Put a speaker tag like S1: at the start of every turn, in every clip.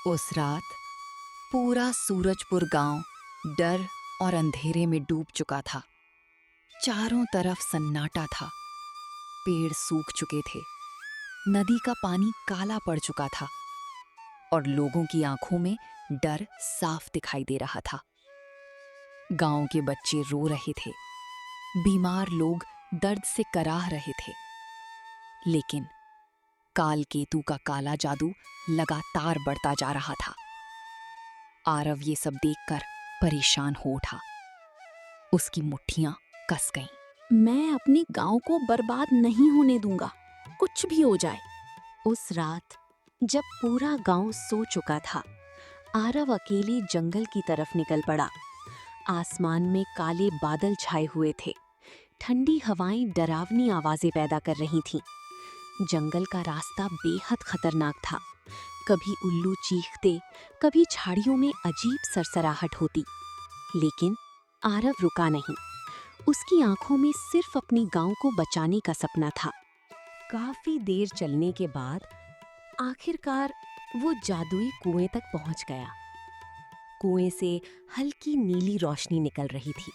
S1: उस रात पूरा सूरजपुर गांव डर और अंधेरे में डूब चुका था। चारों तरफ सन्नाटा था। पेड़ सूख चुके थे, नदी का पानी काला पड़ चुका था और लोगों की आंखों में डर साफ दिखाई दे रहा था। गांव के बच्चे रो रहे थे, बीमार लोग दर्द से कराह रहे थे, लेकिन काल केतु का काला जादू लगातार बढ़ता जा रहा था। आरव ये सब देखकर परेशान हो उठा। उसकी मुट्ठियां कस गईं।
S2: मैं अपने गांव को बर्बाद नहीं होने दूंगा, कुछ भी हो जाए। उस रात जब पूरा गांव सो चुका था, आरव अकेले जंगल की तरफ निकल पड़ा। आसमान में काले बादल छाए हुए थे। ठंडी हवाएं डरावनी आवाजें पैदा कर रही थीं। जंगल का रास्ता बेहद खतरनाक था। कभी उल्लू चीखते, कभी झाड़ियों में अजीब सरसराहट होती। लेकिन आरव रुका नहीं। उसकी आंखों में सिर्फ अपनी गांव को बचाने का सपना था। काफी देर चलने के बाद आखिरकार वो जादुई कुएं तक पहुंच गया। कुएं से हल्की नीली रोशनी निकल रही थी।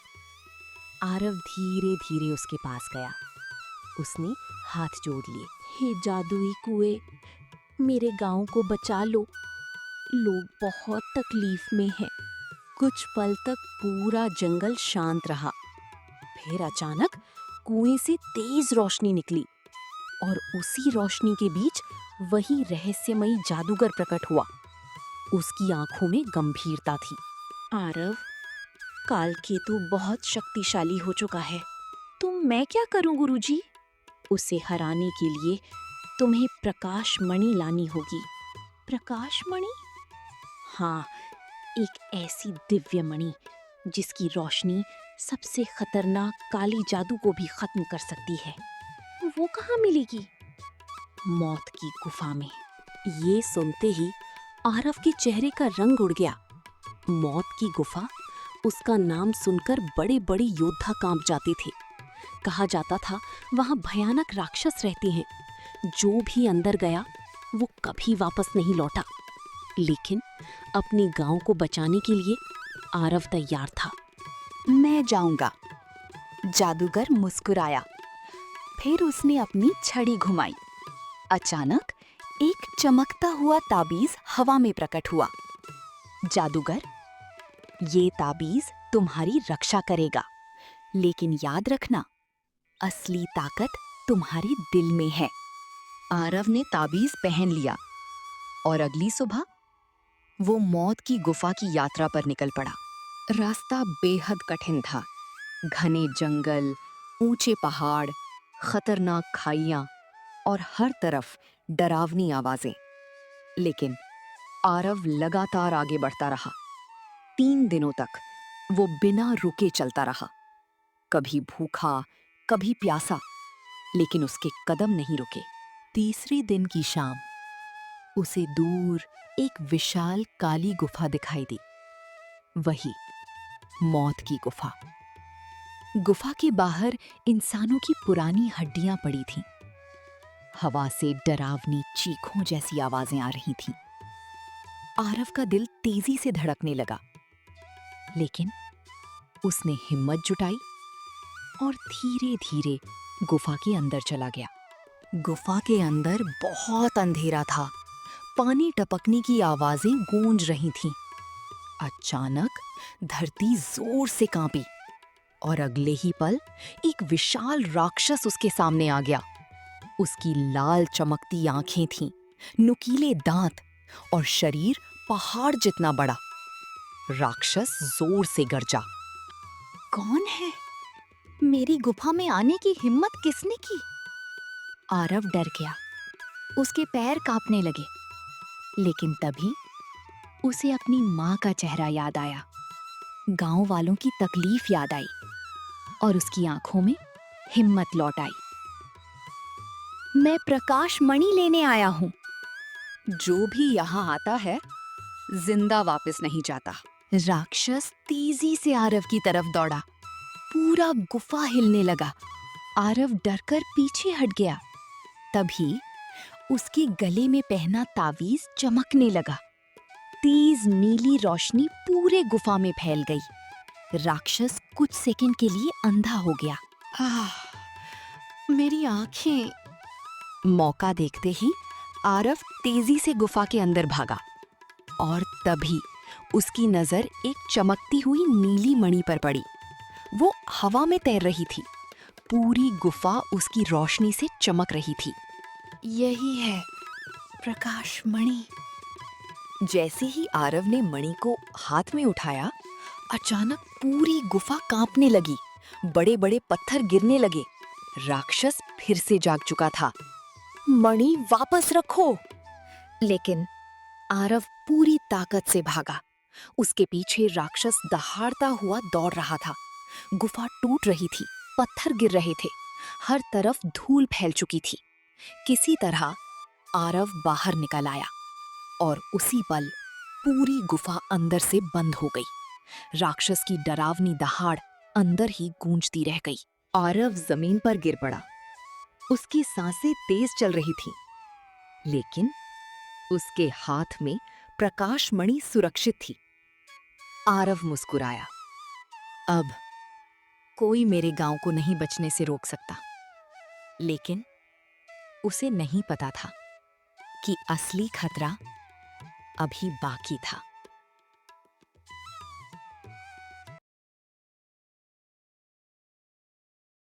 S2: आरव धीरे धीरे उसके पास गया। उसने हाथ जोड़ लिए। हे जादुई कुएं, मेरे गांव को बचा लो। लोग बहुत तकलीफ में हैं। कुछ पल तक पूरा जंगल शांत रहा। फिर अचानक कुएं से तेज रोशनी निकली और उसी रोशनी के बीच वही रहस्यमयी जादूगर प्रकट हुआ। उसकी आंखों में गंभीरता थी। आरव, कालकेतु बहुत शक्तिशाली हो चुका है। मैं क्या करूं गुरुजी? उसे हराने के लिए तुम्हें प्रकाश मणि लानी होगी। प्रकाश मणि? हाँ, एक ऐसी दिव्य मणि जिसकी रोशनी सबसे खतरनाक काली जादू को भी खत्म कर सकती है। वो कहाँ मिलेगी? मौत की गुफा में। ये सुनते ही आरव के चेहरे का रंग उड़ गया। मौत की गुफा, उसका नाम सुनकर बड़े बड़े योद्धा कांप जाते थे। कहा जाता था वहां भयानक राक्षस रहते हैं। जो भी अंदर गया वो कभी वापस नहीं लौटा। लेकिन अपने गांव को बचाने के लिए आरव तैयार था।
S1: मैं जाऊंगा। जादूगर मुस्कुराया। फिर उसने अपनी छड़ी घुमाई। अचानक एक चमकता हुआ ताबीज हवा में प्रकट हुआ। जादूगर, ये ताबीज तुम्हारी रक्षा करेगा, लेकिन याद रखना, असली ताकत तुम्हारे दिल में है। आरव ने ताबीज पहन लिया और अगली सुबह वो मौत की गुफा की यात्रा पर निकल पड़ा। रास्ता बेहद कठिन था। घने जंगल, ऊंचे पहाड़, खतरनाक खाइयां और हर तरफ डरावनी आवाजें। लेकिन आरव लगातार आगे बढ़ता रहा। 3 दिनों तक वो बिना रुके चलता रहा। कभी भूखा, कभी प्यासा, लेकिन उसके कदम नहीं रुके। तीसरे दिन की शाम उसे दूर एक विशाल काली गुफा दिखाई दी। वही मौत की गुफा। गुफा के बाहर इंसानों की पुरानी हड्डियां पड़ी थीं। हवा से डरावनी चीखों जैसी आवाजें आ रही थीं। आरव का दिल तेजी से धड़कने लगा, लेकिन उसने हिम्मत जुटाई और धीरे धीरे गुफा के अंदर चला गया। गुफा के अंदर बहुत अंधेरा था। पानी टपकने की आवाजें गूंज रही थीं। अचानक धरती जोर से कांपी और अगले ही पल एक विशाल राक्षस उसके सामने आ गया। उसकी लाल चमकती आंखें थीं, नुकीले दांत और शरीर पहाड़ जितना बड़ा। राक्षस जोर से गरजा। कौन है? मेरी गुफा में आने की हिम्मत किसने की? आरव डर गया। उसके पैर कांपने लगे। लेकिन तभी उसे अपनी माँ का चेहरा याद आया। गांव वालों की तकलीफ याद आई और उसकी आंखों में हिम्मत लौट आई। मैं प्रकाश मणि लेने आया हूँ। जो भी यहाँ आता है जिंदा वापस नहीं जाता। राक्षस तेजी से आरव की तरफ दौड़ा। पूरा गुफा हिलने लगा। आरव डरकर पीछे हट गया। तभी उसके गले में पहना तावीज चमकने लगा।
S2: तेज नीली रोशनी पूरे गुफा में फैल गई। राक्षस कुछ सेकंड के लिए अंधा हो गया।
S1: मेरी आंखें। मौका देखते ही आरव तेजी से गुफा के अंदर भागा और तभी उसकी नजर एक चमकती हुई नीली मणि पर पड़ी। वो हवा में तैर रही थी। पूरी गुफा उसकी रोशनी से चमक रही थी। यही है प्रकाश मणि। जैसे ही आरव ने मणि को हाथ में उठाया, अचानक पूरी गुफा कांपने लगी। बड़े बड़े पत्थर गिरने लगे। राक्षस फिर से जाग चुका था। मणि वापस रखो। लेकिन आरव पूरी ताकत से भागा। उसके पीछे राक्षस दहाड़ता हुआ दौड़ रहा था। गुफा टूट रही थी, पत्थर गिर रहे थे, हर तरफ धूल फैल चुकी थी। किसी तरह आरव बाहर निकल आया और उसी पल पूरी गुफा अंदर से बंद हो गई। राक्षस की डरावनी दहाड़ अंदर ही गूंजती रह गई। आरव जमीन पर गिर पड़ा। उसकी सांसें तेज चल रही थीं, लेकिन उसके हाथ में प्रकाश मणि सुरक्षित थी। आरव मुस्कुराया। अब कोई मेरे गांव को नहीं बचने से रोक सकता। लेकिन उसे नहीं पता था कि असली खतरा अभी बाकी था।